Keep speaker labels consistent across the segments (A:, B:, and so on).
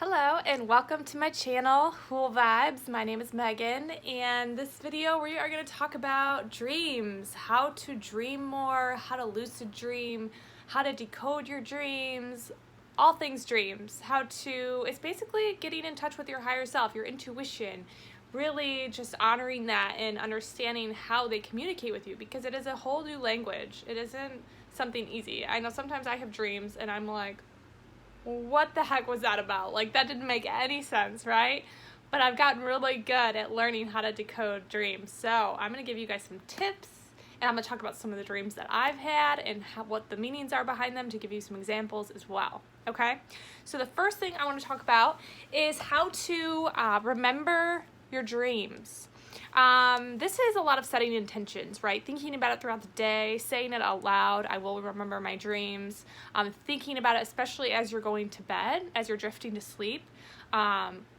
A: Hello and welcome to my channel, Cool Vibes. My name is Megan, and this video we are going to talk about dreams, how to dream more, how to lucid dream, how to decode your dreams, all things dreams, it's basically getting in touch with your higher self, your intuition, really just honoring that and understanding how they communicate with you, because it is a whole new language. It isn't something easy. I know sometimes I have dreams and I'm like, what the heck was that about? Like, that didn't make any sense, right? But I've gotten really good at learning how to decode dreams. So I'm going to give you guys some tips, and I'm going to talk about some of the dreams that I've had and what the meanings are behind them to give you some examples as well. Okay? So the first thing I want to talk about is how to remember your dreams. This is a lot of setting intentions, right? Thinking about it throughout the day, saying it out loud. I will remember my dreams. Thinking about it, especially as you're going to bed, as you're drifting to sleep.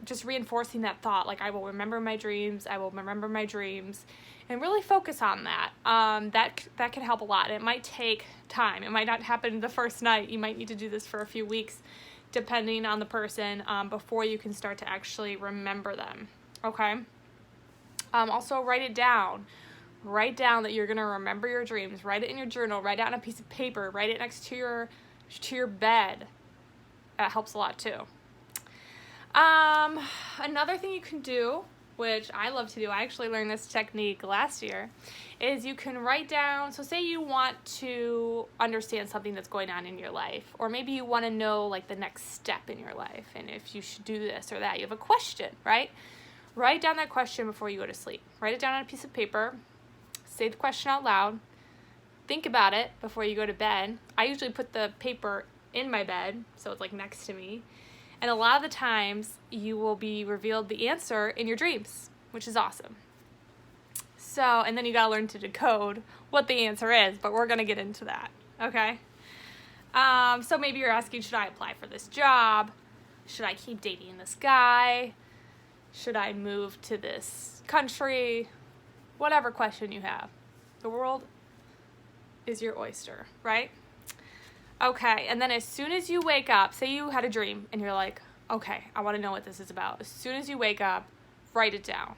A: Just reinforcing that thought, like, I will remember my dreams. I will remember my dreams, and really focus on that. That can help a lot. It might take time. It might not happen the first night. You might need to do this for a few weeks, depending on the person, before you can start to actually remember them. Okay. Also, write it down. Write down that you're going to remember your dreams. Write it in your journal. Write it on a piece of paper. Write it next to your bed. That helps a lot too. Another thing you can do, which I love to do, I actually learned this technique last year, is you can write down, so say you want to understand something that's going on in your life, or maybe you want to know like the next step in your life, and if you should do this or that. You have a question, right? Write down that question before you go to sleep. Write it down on a piece of paper. Say the question out loud. Think about it before you go to bed. I usually put the paper in my bed, so it's like next to me. And a lot of the times you will be revealed the answer in your dreams, which is awesome. So, and then you gotta learn to decode what the answer is, but we're gonna get into that, okay? So maybe you're asking, should I apply for this job? Should I keep dating this guy? Should I move to this country? Whatever question you have. The world is your oyster, right? Okay, and then as soon as you wake up, say you had a dream and you're like, okay, I want to know what this is about. As soon as you wake up, write it down.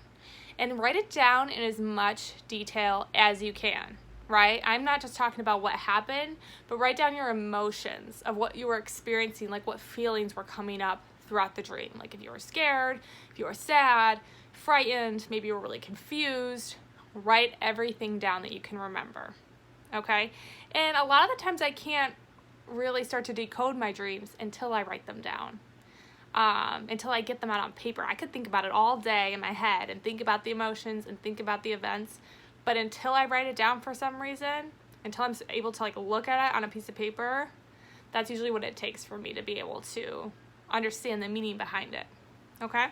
A: And write it down in as much detail as you can, right? I'm not just talking about what happened, but write down your emotions of what you were experiencing, like what feelings were coming up throughout the dream. Like if you were scared, if you were sad, frightened, maybe you were really confused. Write everything down that you can remember, okay? And a lot of the times I can't really start to decode my dreams until I write them down, until I get them out on paper. I could think about it all day in my head and think about the emotions and think about the events, but until I write it down for some reason, until I'm able to like look at it on a piece of paper, that's usually what it takes for me to be able to understand the meaning behind it, okay?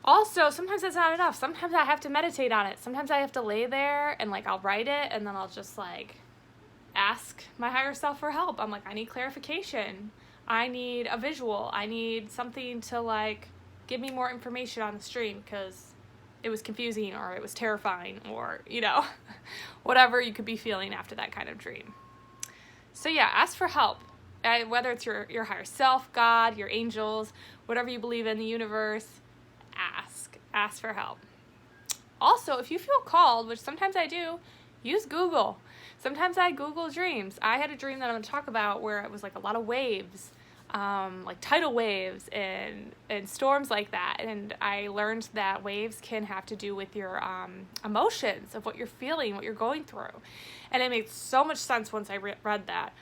A: Also, sometimes that's not enough. Sometimes I have to meditate on it. Sometimes I have to lay there and like I'll write it and then I'll just like ask my higher self for help. I'm like, I need clarification. I need a visual. I need something to like give me more information on the stream because it was confusing or it was terrifying or, you know, whatever you could be feeling after that kind of dream. So yeah, ask for help. Whether it's your higher self, God, your angels, whatever you believe in, the universe, ask for help. Also, if you feel called, which sometimes I do, use Google. Sometimes I Google dreams. I had a dream that I'm going to talk about where it was like a lot of waves, like tidal waves and storms like that. And I learned that waves can have to do with your emotions of what you're feeling, what you're going through. And it made so much sense once I read that.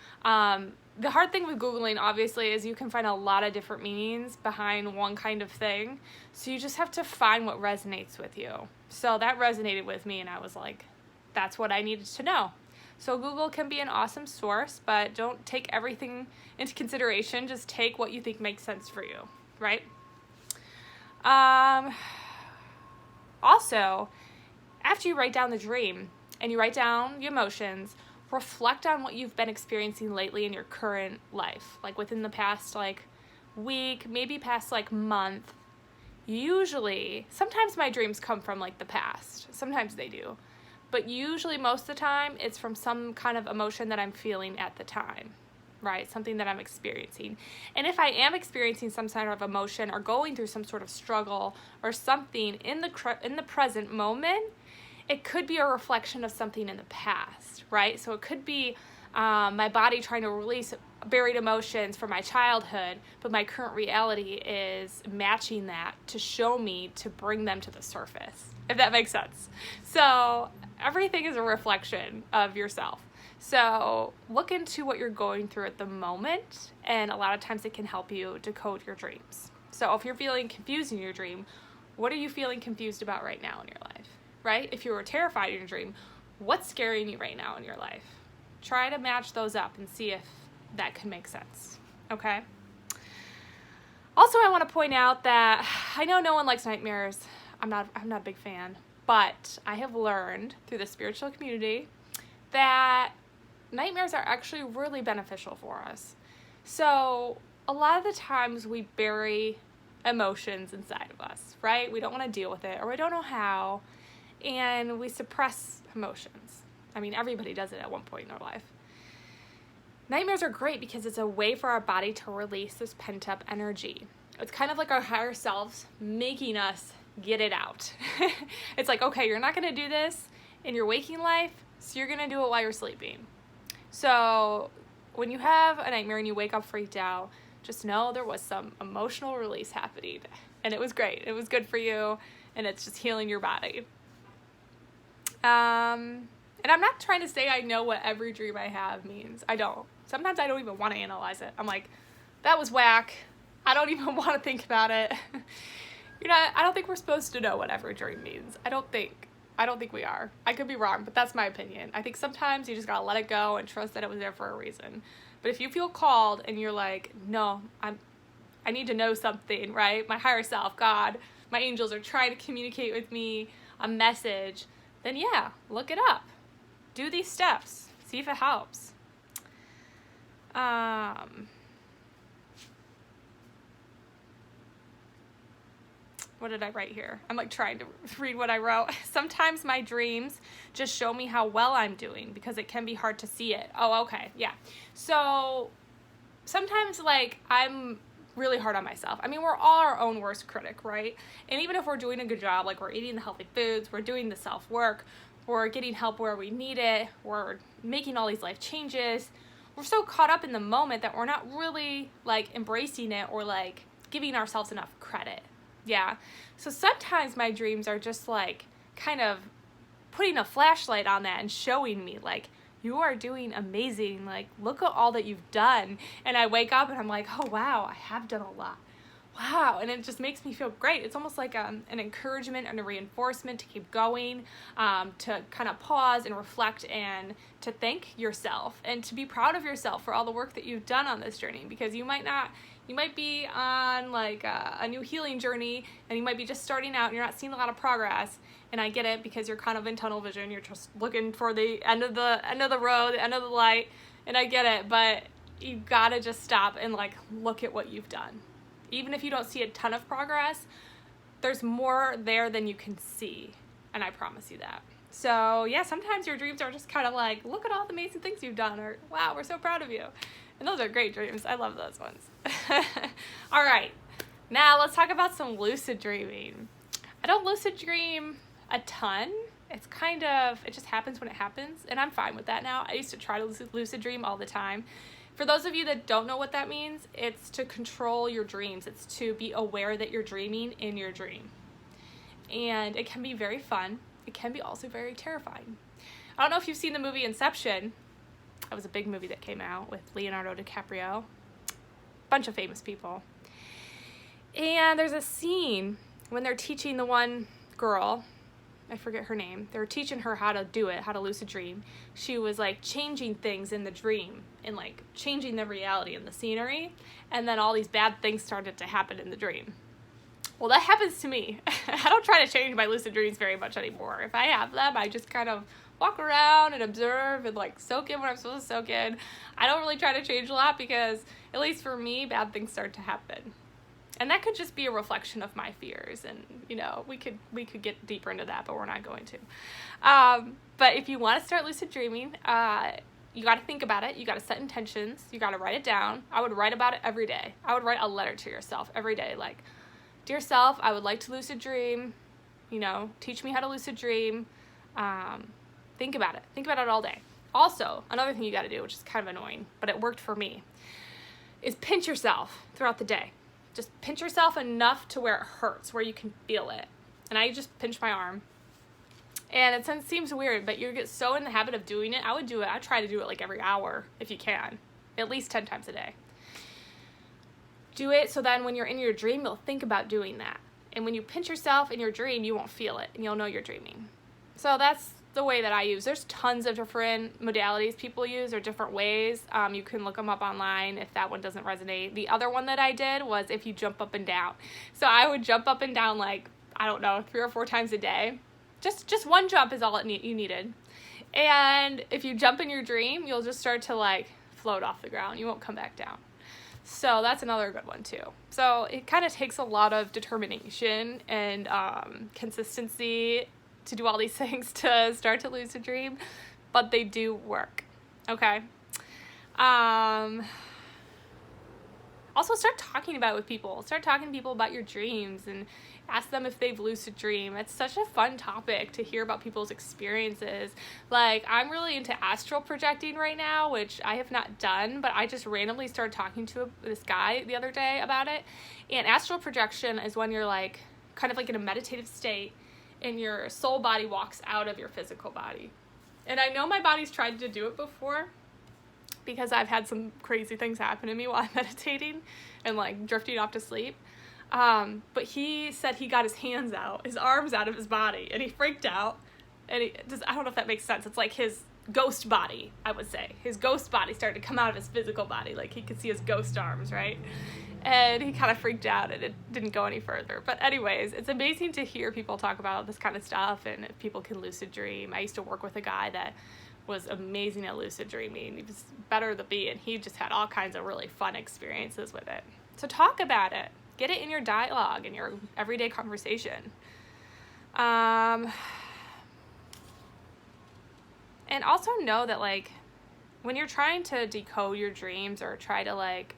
A: The hard thing with Googling, obviously, is you can find a lot of different meanings behind one kind of thing. So you just have to find what resonates with you. So that resonated with me, and I was like, that's what I needed to know. So Google can be an awesome source, but don't take everything into consideration. Just take what you think makes sense for you, right? Also, after you write down the dream and you write down the emotions, reflect on what you've been experiencing lately in your current life, like within the past like week, maybe past like month. Usually, sometimes my dreams come from like the past. Sometimes they do. But usually most of the time it's from some kind of emotion that I'm feeling at the time. right? Something that I'm experiencing. And if I am experiencing some sort of emotion or going through some sort of struggle or something in the present moment, it could be a reflection of something in the past, right? So it could be my body trying to release buried emotions from my childhood, but my current reality is matching that to show me to bring them to the surface, if that makes sense. So everything is a reflection of yourself. So look into what you're going through at the moment, and a lot of times it can help you decode your dreams. So if you're feeling confused in your dream, what are you feeling confused about right now in your life, right? If you were terrified in your dream, what's scaring you right now in your life? Try to match those up and see if that can make sense, okay? Also, I want to point out that I know no one likes nightmares. I'm not a big fan, but I have learned through the spiritual community that nightmares are actually really beneficial for us. So a lot of the times we bury emotions inside of us, right? We don't want to deal with it, or we don't know how, and we suppress emotions. I mean, everybody does it at one point in their life. Nightmares are great because it's a way for our body to release this pent-up energy. It's kind of like our higher selves making us get it out. It's like, okay, you're not going to do this in your waking life, so you're going to do it while you're sleeping. So when you have a nightmare and you wake up freaked out, just know there was some emotional release happening, and it was great. It was good for you, and it's just healing your body. And I'm not trying to say I know what every dream I have means. I don't. Sometimes I don't even want to analyze it. I'm like, that was whack. I don't even want to think about it. I don't think we're supposed to know what every dream means. I don't think we are. I could be wrong, but that's my opinion. I think sometimes you just gotta let it go and trust that it was there for a reason. But if you feel called and you're like, no, I need to know something, right? My higher self, God, my angels are trying to communicate with me a message, then yeah, look it up. Do these steps. See if it helps. What did I write here? I'm like trying to read what I wrote. Sometimes my dreams just show me how well I'm doing because it can be hard to see it. Oh, okay. Yeah. So sometimes like I'm really hard on myself. I mean, we're all our own worst critic, right? And even if we're doing a good job, like we're eating the healthy foods, we're doing the self-work, we're getting help where we need it, we're making all these life changes, we're so caught up in the moment that we're not really like embracing it or like giving ourselves enough credit. Yeah. So sometimes my dreams are just like kind of putting a flashlight on that and showing me like, you are doing amazing. Like, look at all that you've done. And I wake up and I'm like, oh, wow, I have done a lot. Wow. And it just makes me feel great. It's almost like an encouragement and a reinforcement to keep going, to kind of pause and reflect and to thank yourself and to be proud of yourself for all the work that you've done on this journey, because you might be on like a new healing journey and you might be just starting out and you're not seeing a lot of progress. And I get it because you're kind of in tunnel vision. You're just looking for the end of the road, the end of the light. And I get it, but you gotta just stop and like look at what you've done. Even if you don't see a ton of progress, there's more there than you can see. And I promise you that. So yeah, sometimes your dreams are just kind of like, look at all the amazing things you've done, or wow, we're so proud of you. And those are great dreams. I love those ones. All right, now let's talk about some lucid dreaming. I don't lucid dream a ton. It's kind of, it just happens when it happens, and I'm fine with that now. I used to try to lucid dream all the time. For those of you that don't know what that means, it's to control your dreams. It's to be aware that you're dreaming in your dream. And it can be very fun. It can be also very terrifying. I don't know if you've seen the movie Inception. That was a big movie that came out with Leonardo DiCaprio. Bunch of famous people. And there's a scene when they're teaching the one girl, I forget her name, they were teaching her how to do it, how to lucid dream. She was like changing things in the dream and like changing the reality and the scenery, and then all these bad things started to happen in the dream. Well, that happens to me. I don't try to change my lucid dreams very much anymore. If I have them, I just kind of walk around and observe and like soak in what I'm supposed to soak in. I don't really try to change a lot because, at least for me, bad things start to happen. And that could just be a reflection of my fears, and you know, we could get deeper into that, but we're not going to. But if you want to start lucid dreaming, you got to think about it. You got to set intentions. You got to write it down. I would write about it every day. I would write a letter to yourself every day. Like, dear self, I would like to lucid dream. You know, teach me how to lucid dream. Think about it. Think about it all day. Also, another thing you got to do, which is kind of annoying, but it worked for me, is pinch yourself throughout the day. Just pinch yourself enough to where it hurts, where you can feel it. And I just pinch my arm. And it seems weird, but you get so in the habit of doing it. I would do it. I try to do it like every hour if you can, at least 10 times a day. Do it so then when you're in your dream, you'll think about doing that. And when you pinch yourself in your dream, you won't feel it, and you'll know you're dreaming. So that's the way that I use. There's tons of different modalities people use, or different ways. You can look them up online if that one doesn't resonate. The other one that I did was if you jump up and down. So I would jump up and down like, I don't know, 3 or 4 times a day. Just one jump is all you needed. And if you jump in your dream, you'll just start to like float off the ground. You won't come back down. So that's another good one too. So it kind of takes a lot of determination and consistency to do all these things to start to lucid dream, but they do work. Okay. Also start talking about it with people. Start talking to people about your dreams and ask them if they've lucid dreamed. It's such a fun topic to hear about people's experiences. Like, I'm really into astral projecting right now, which I have not done, but I just randomly started talking to this guy the other day about it. And astral projection is when you're like kind of like in a meditative state and your soul body walks out of your physical body. And I know my body's tried to do it before because I've had some crazy things happen to me while I'm meditating and like drifting off to sleep. But he said he got his hands out, his arms out of his body, and he freaked out. And I don't know if that makes sense. It's like his ghost body, I would say. His ghost body started to come out of his physical body. Like he could see his ghost arms, right? And he kind of freaked out, and it didn't go any further. But anyways, it's amazing to hear people talk about this kind of stuff and if people can lucid dream. I used to work with a guy that was amazing at lucid dreaming. He was better than me, and he just had all kinds of really fun experiences with it. So talk about it. Get it in your dialogue, in your everyday conversation. And also know that, like, when you're trying to decode your dreams or try to, like,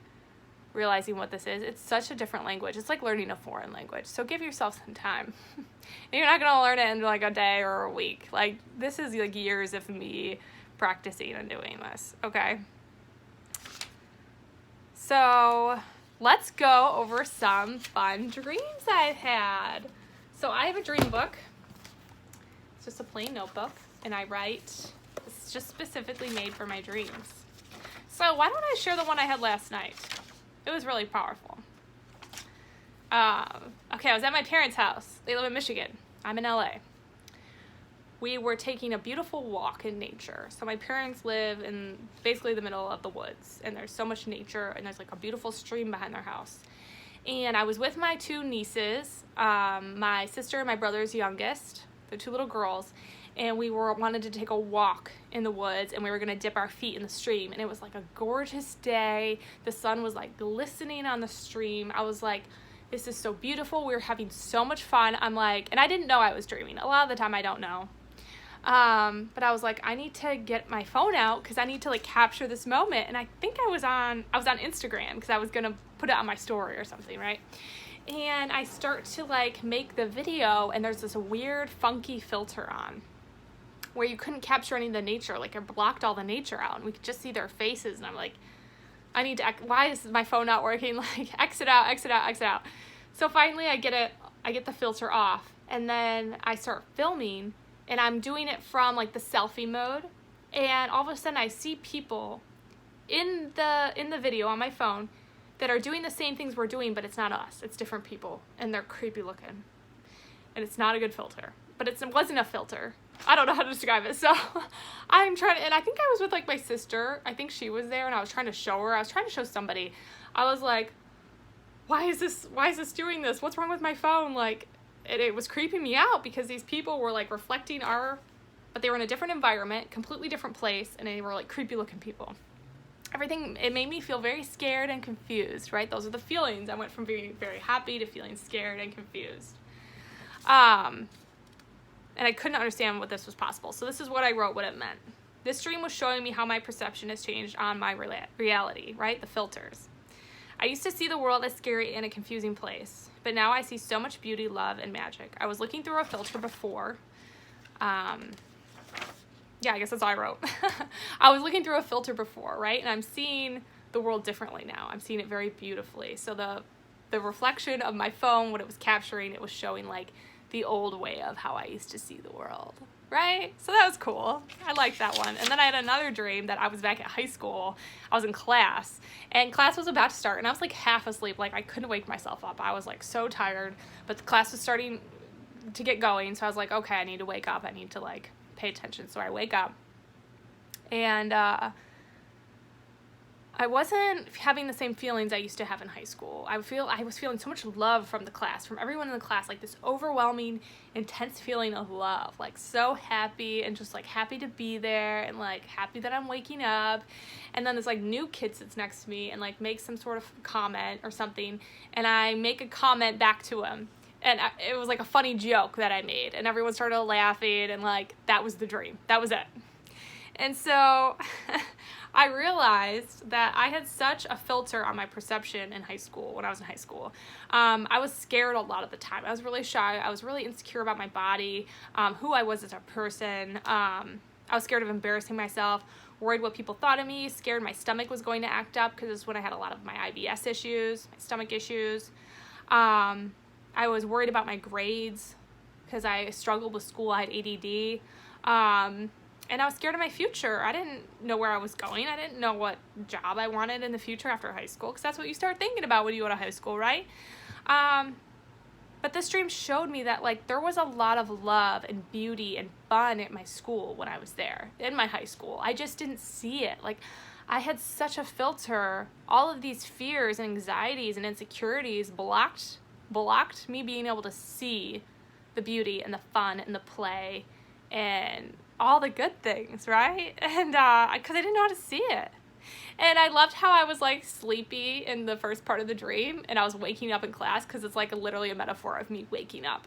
A: realizing what this is, it's such a different language. It's like learning a foreign language. So give yourself some time. And you're not going to learn it in, like, a day or a week. Like, this is, like, years of me practicing and doing this, okay? So let's go over some fun dreams I've had. So I have a dream book. It's just a plain notebook, and I write. It's just specifically made for my dreams. So why don't I share the one I had last night? It was really powerful. Okay, I was at my parents' house. They live in Michigan. I'm in LA. We were taking a beautiful walk in nature. So my parents live in basically the middle of the woods, and there's so much nature, and there's like a beautiful stream behind their house. And I was with my 2 nieces, my sister and my brother's youngest, the 2 little girls, and we wanted to take a walk in the woods, and we were gonna dip our feet in the stream, and it was like a gorgeous day. The sun was like glistening on the stream. I was like, this is so beautiful. We were having so much fun. I'm like, and I didn't know I was dreaming. A lot of the time I don't know. But I was like, I need to get my phone out because I need to like capture this moment. And I think I was on Instagram because I was gonna put it on my story or something, right? And I start to like make the video, and there's this weird funky filter on where you couldn't capture any of the nature. Like, it blocked all the nature out, and we could just see their faces. And I'm like, I need to, why is my phone not working? Like, exit out, exit out, exit out. So finally I get the filter off, and then I start filming, and I'm doing it from like the selfie mode. And all of a sudden I see people in the video on my phone that are doing the same things we're doing, but it's not us. It's different people, and they're creepy looking. And it's not a good filter. But it wasn't a filter. I don't know how to describe it. So I'm trying to, and I think I was with like my sister. I think she was there, and I was trying to show her. I was trying to show somebody. I was like, why is this doing this? What's wrong with my phone? Like, it was creeping me out because these people were like reflecting but they were in a different environment, completely different place, and they were like creepy looking people. It made me feel very scared and confused, right? Those are the feelings. I went from being very happy to feeling scared and confused. And I couldn't understand what this was possible. So this is what I wrote, what it meant. This dream was showing me how my perception has changed on my reality, right? The filters. I used to see the world as scary and a confusing place, but now I see so much beauty, love, and magic. I was looking through a filter before. Yeah, I guess that's all I wrote. I was looking through a filter before, right? And I'm seeing the world differently now. I'm seeing it very beautifully. So the reflection of my phone, what it was capturing, it was showing like the old way of how I used to see the world, right? So that was cool. I liked that one. And then I had another dream that I was back at high school. I was in class, and class was about to start, and I was like half asleep. Like I couldn't wake myself up. I was like so tired, but the class was starting to get going. So I was like, okay, I need to wake up. I need to like pay attention. So I wake up, and I wasn't having the same feelings I used to have in high school. I was feeling so much love from the class, from everyone in the class, like this overwhelming, intense feeling of love, like so happy and just like happy to be there and like happy that I'm waking up. And then this like new kid sits next to me and like makes some sort of comment or something, and I make a comment back to him. And it was like a funny joke that I made, and everyone started laughing, and like that was the dream. That was it. And so I realized that I had such a filter on my perception in high school, when I was in high school. I was scared a lot of the time. I was really shy. I was really insecure about my body, who I was as a person. I was scared of embarrassing myself, worried what people thought of me, scared my stomach was going to act up, because this is when I had a lot of my IBS issues, my stomach issues. I was worried about my grades because I struggled with school. I had ADD. And I was scared of my future. I didn't know where I was going. I didn't know what job I wanted in the future after high school, because that's what you start thinking about when you go to high school, right? But this dream showed me that like there was a lot of love and beauty and fun at my school when I was there, in my high school. I just didn't see it. Like I had such a filter. All of these fears and anxieties and insecurities blocked me being able to see the beauty and the fun and the play and all the good things, right? And because I didn't know how to see it. And I loved how I was like sleepy in the first part of the dream, and I was waking up in class, because it's like literally a metaphor of me waking up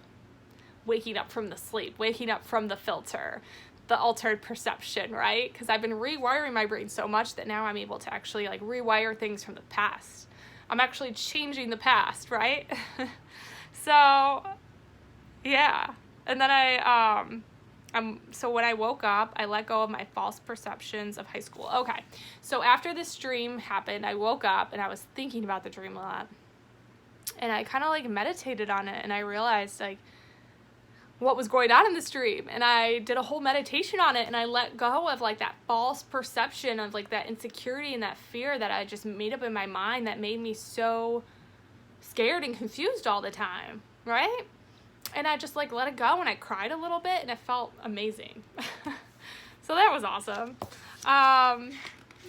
A: from the sleep, waking up from the filter, the altered perception, right? Because I've been rewiring my brain so much that now I'm able to actually like rewire things from the past. I'm actually changing the past, right? So, yeah. And then so when I woke up, I let go of my false perceptions of high school. Okay. So after this dream happened, I woke up and I was thinking about the dream a lot. And I kind of like meditated on it, and I realized like what was going on in this dream, and I did a whole meditation on it, and I let go of like that false perception of like that insecurity and that fear that I just made up in my mind that made me so scared and confused all the time, right? And I just like let it go, and I cried a little bit, and it felt amazing. So that was awesome.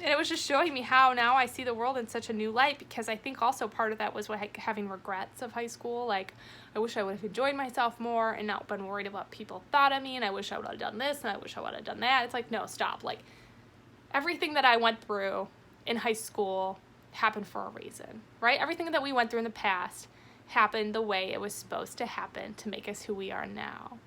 A: And it was just showing me how now I see the world in such a new light, because I think also part of that was having regrets of high school. Like, I wish I would have enjoyed myself more and not been worried about what people thought of me, and I wish I would have done this, and I wish I would have done that. It's like, no, stop. Like, everything that I went through in high school happened for a reason, right? Everything that we went through in the past happened the way it was supposed to happen to make us who we are now.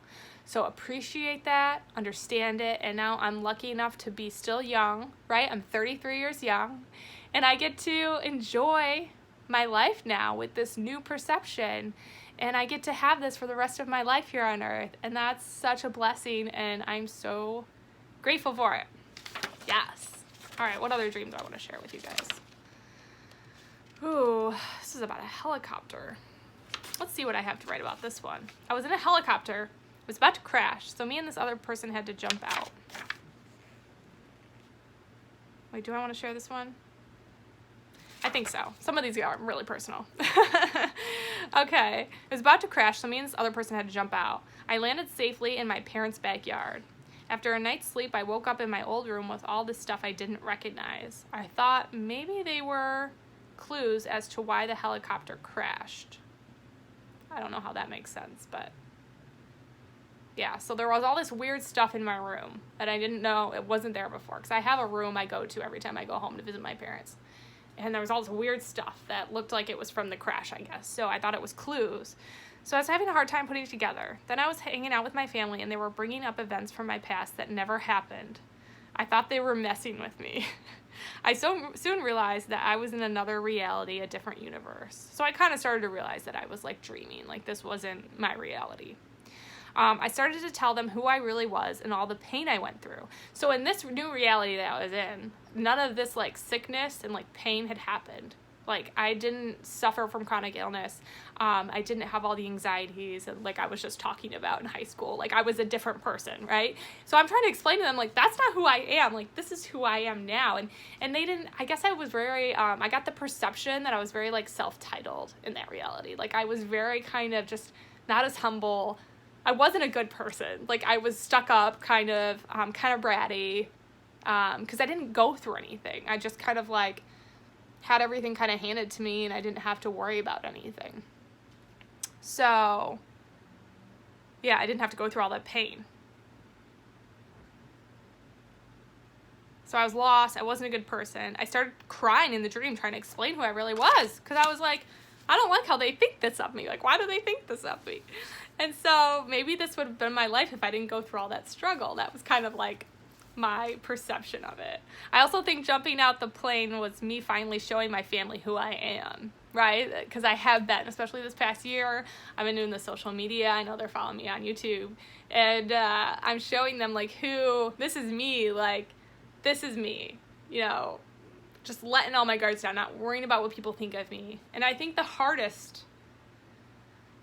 A: So appreciate that, understand it, and now I'm lucky enough to be still young, right? I'm 33 years young, and I get to enjoy my life now with this new perception, and I get to have this for the rest of my life here on earth, and that's such a blessing, and I'm so grateful for it. Yes. All right, what other dreams do I want to share with you guys? Ooh, this is about a helicopter. Let's see what I have to write about this one. I was in a helicopter. It was about to crash, so me and this other person had to jump out. Wait, do I want to share this one? I think so. Some of these are really personal. Okay. It was about to crash, so me and this other person had to jump out. I landed safely in my parents' backyard. After a night's sleep, I woke up in my old room with all this stuff I didn't recognize. I thought maybe they were clues as to why the helicopter crashed. I don't know how that makes sense, but yeah, so there was all this weird stuff in my room that I didn't know it wasn't there before, because I have a room I go to every time I go home to visit my parents, and there was all this weird stuff that looked like it was from the crash, I guess, so I thought it was clues. So I was having a hard time putting it together. Then I was hanging out with my family, and they were bringing up events from my past that never happened. I thought they were messing with me. I so soon realized that I was in another reality, a different universe. So I kind of started to realize that I was like dreaming, like this wasn't my reality. I started to tell them who I really was and all the pain I went through. So in this new reality that I was in, none of this like sickness and like pain had happened. Like I didn't suffer from chronic illness. I didn't have all the anxieties and like I was just talking about in high school. Like I was a different person, right? So I'm trying to explain to them like that's not who I am. Like this is who I am now. And they didn't. I guess I was very. I got the perception that I was very like self-titled in that reality. Like I was very kind of just not as humble. I wasn't a good person. Like I was stuck up, kind of bratty, because I didn't go through anything. I just kind of like had everything kind of handed to me and I didn't have to worry about anything. So, yeah, I didn't have to go through all that pain. So I was lost. I wasn't a good person. I started crying in the dream trying to explain who I really was because I was like, I don't like how they think this of me. Like, why do they think this of me? And so maybe this would have been my life if I didn't go through all that struggle. That was kind of like my perception of it. I also think jumping out the plane was me finally showing my family who I am, right? Because I have been, especially this past year. I've been doing the social media. I know they're following me on YouTube. And I'm showing them, like, this is me, like, this is me, you know, just letting all my guards down, not worrying about what people think of me. And I think the hardest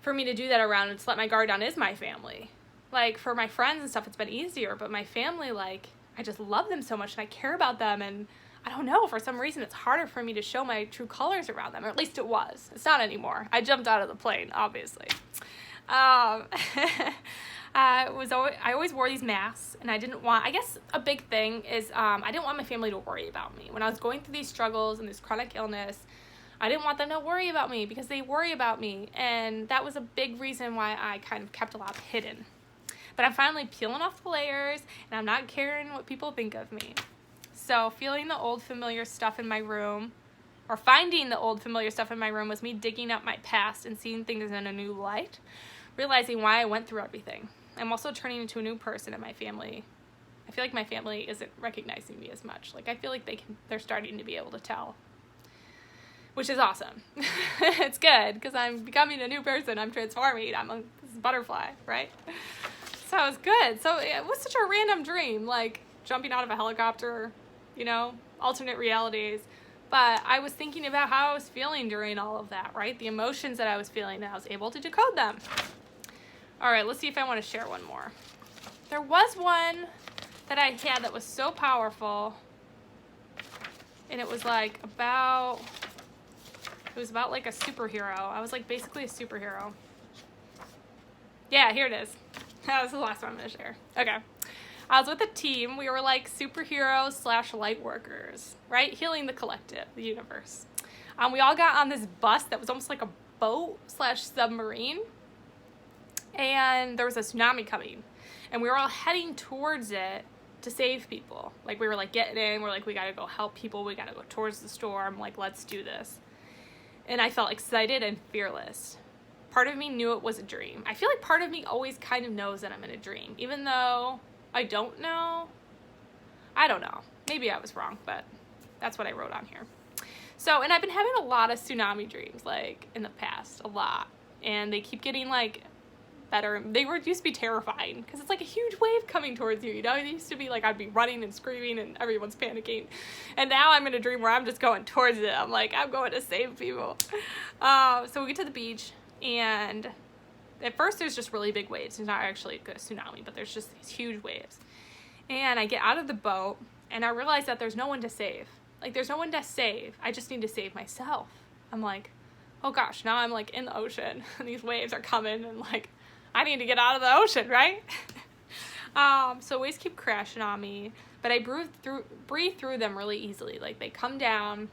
A: for me to do that around and to let my guard down is my family. Like, for my friends and stuff, it's been easier, but my family, like, I just love them so much and I care about them, and I don't know, for some reason it's harder for me to show my true colors around them, or at least it was. It's not anymore. I jumped out of the plane, obviously. I always wore these masks, and I didn't want, I guess a big thing is I didn't want my family to worry about me. When I was going through these struggles and this chronic illness, I didn't want them to worry about me because they worry about me, and that was a big reason why I kind of kept a lot hidden. But I'm finally peeling off the layers, and I'm not caring what people think of me. So feeling the old familiar stuff in my room, or finding the old familiar stuff in my room, was me digging up my past and seeing things in a new light, realizing why I went through everything. I'm also turning into a new person in my family. I feel like my family isn't recognizing me as much. Like I feel like they're starting to be able to tell, which is awesome. It's good because I'm becoming a new person. I'm transforming. I'm a butterfly, right? So it was good. So it was such a random dream, like jumping out of a helicopter, you know, alternate realities. But I was thinking about how I was feeling during all of that, right? The emotions that I was feeling, and I was able to decode them. All right, let's see if I want to share one more. There was one that I had that was so powerful, and it was like about like a superhero. I was like basically a superhero. Yeah, here it is. That was the last one I'm going to share. Okay. I was with a team. We were like superheroes / light workers, right? Healing the collective, the universe. We all got on this bus that was almost like a boat / submarine. And there was a tsunami coming. And we were all heading towards it to save people. Like we were like getting in. We're like, we got to go help people. We got to go towards the storm. Like, let's do this. And I felt excited and fearless. Part of me knew it was a dream. I feel like part of me always kind of knows that I'm in a dream, even though I don't know. I don't know. Maybe I was wrong, but that's what I wrote on here. So, and I've been having a lot of tsunami dreams, like, in the past, a lot. And they keep getting, like, better. They used to be terrifying, because it's like a huge wave coming towards you, you know? It used to be like I'd be running and screaming and everyone's panicking. And now I'm in a dream where I'm just going towards it. I'm like, I'm going to save people. So we get to the beach. And at first there's just really big waves. It's not actually a tsunami, but there's just these huge waves. And I get out of the boat and I realize that there's no one to save. Like, there's no one to save. I just need to save myself. I'm like, oh gosh, now I'm like in the ocean and these waves are coming and like, I need to get out of the ocean, right? So waves keep crashing on me, but I breathe through them really easily. Like, they come down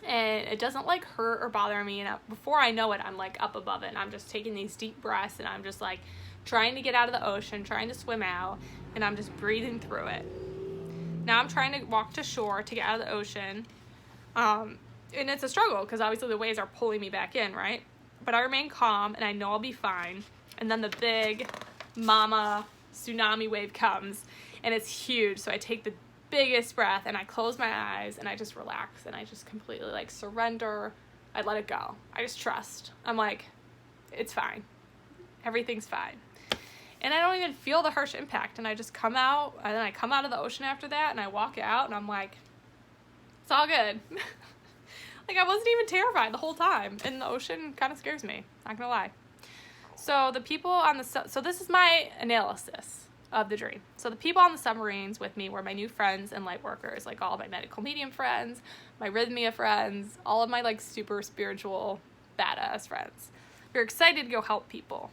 A: and it doesn't like hurt or bother me, and before I know it, I'm like up above it, and I'm just taking these deep breaths, and I'm just like trying to get out of the ocean, trying to swim out, and I'm just breathing through it. Now I'm trying to walk to shore to get out of the ocean, and it's a struggle because obviously the waves are pulling me back in, right? But I remain calm and I know I'll be fine. And then the big mama tsunami wave comes, and it's huge. So I take the biggest breath and I close my eyes and I just relax and I just completely like surrender. I let it go. I just trust. I'm like, it's fine. Everything's fine. And I don't even feel the harsh impact, and I just come out, and then I come out of the ocean after that, and I walk out, and I'm like, it's all good. Like, I wasn't even terrified the whole time, and the ocean kind of scares me, not gonna lie. So the people on the, so this is my analysis of the dream. So the people on the submarines with me were my new friends and light workers, like all of my medical medium friends, my rhythmia friends, all of my like super spiritual badass friends. We were excited to go help people.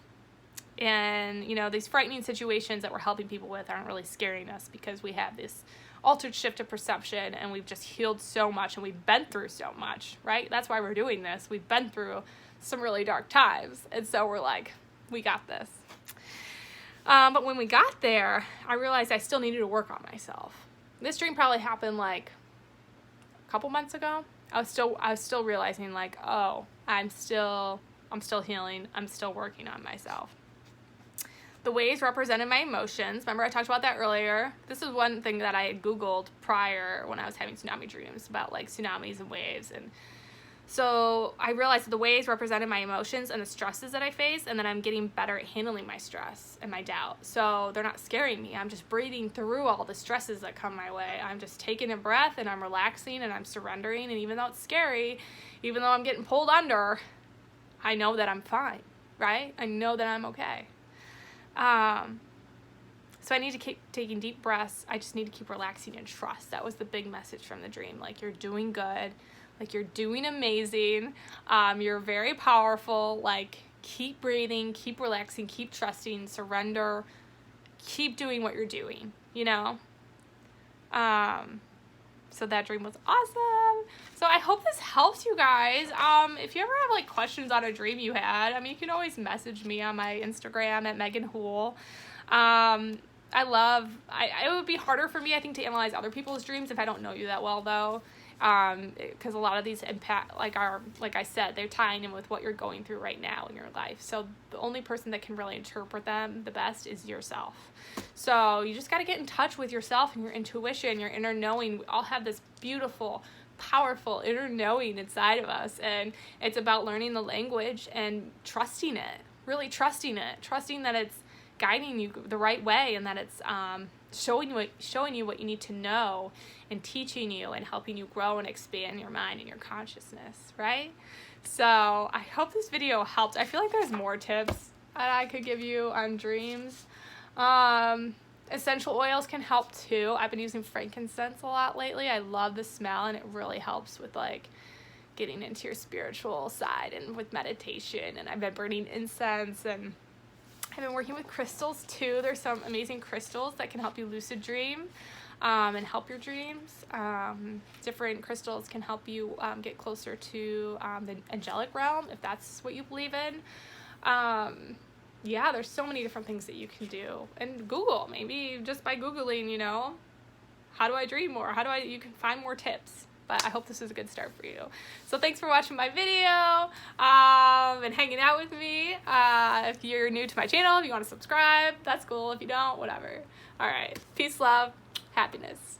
A: And, you know, these frightening situations that we're helping people with aren't really scaring us because we have this altered shift of perception and we've just healed so much and we've been through so much, right? That's why we're doing this. We've been through some really dark times. And so we're like, we got this. But when we got there, I realized I still needed to work on myself. This dream probably happened like a couple months ago. I was still realizing like, oh, I'm still healing. I'm still working on myself. The waves represented my emotions. Remember I talked about that earlier? This is one thing that I had Googled prior when I was having tsunami dreams about like tsunamis and waves. And so I realized that the waves represented my emotions and the stresses that I face, and then I'm getting better at handling my stress and my doubt. So they're not scaring me. I'm just breathing through all the stresses that come my way. I'm just taking a breath and I'm relaxing and I'm surrendering. And even though it's scary, even though I'm getting pulled under, I know that I'm fine, right? I know that I'm okay. So I need to keep taking deep breaths. I just need to keep relaxing and trust. That was the big message from the dream. Like, you're doing good. Like, you're doing amazing. You're very powerful. Like, keep breathing, keep relaxing, keep trusting, surrender, keep doing what you're doing, you know? So that dream was awesome. So I hope this helps you guys. If you ever have like questions on a dream you had, I mean, you can always message me on my Instagram at Megan Hool. It would be harder for me, I think, to analyze other people's dreams if I don't know you that well, though. Because a lot of these impact, like I said, they're tying in with what you're going through right now in your life. So the only person that can really interpret them the best is yourself. So you just got to get in touch with yourself and your intuition, your inner knowing. We all have this beautiful, powerful inner knowing inside of us, and it's about learning the language and trusting it, really trusting it, trusting that it's guiding you the right way, and that it's showing you what you need to know, and teaching you and helping you grow and expand your mind and your consciousness, right? So I hope this video helped. I feel like there's more tips that I could give you on dreams. Essential oils can help too. I've been using frankincense a lot lately. I love the smell, and it really helps with like getting into your spiritual side and with meditation. And I've been burning incense, and I've been working with crystals too. There's some amazing crystals that can help you lucid dream and help your dreams. Different crystals can help you get closer to the angelic realm, if that's what you believe in. Yeah, there's so many different things that you can do. And Google, maybe just by Googling, you know, how do I dream more? You can find more tips. But I hope this is a good start for you. So thanks for watching my video and hanging out with me. If you're new to my channel, if you want to subscribe, that's cool. If you don't, whatever. All right. Peace, love, happiness.